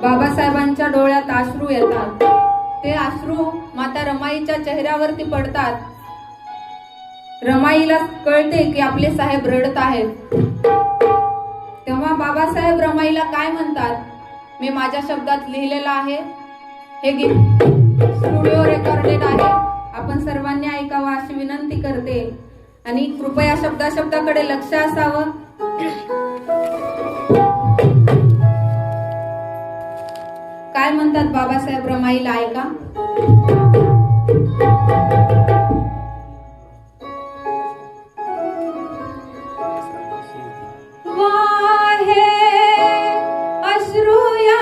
बाबासाहेबांच्या डोळ्यात अश्रू येतात. ते अश्रू माता रमाईच्या चेहऱ्यावरती पडतात. रमाईला कळते की आपले साहेब रडत आहेत. तेव्हा बाबासाहेब रमाईला काय म्हणतात, मी माझ्या शब्दात लिहिलेलं आहे. हे गीत स्टुडिओ रेकॉर्डेड आहे, आपण सर्वांनी ऐकावं अशी विनंती करते आणि कृपया शब्दाकडे लक्ष असावं. काय म्हणतात बाबासाहेब रमाईला, ऐका. वाहे अश्रू या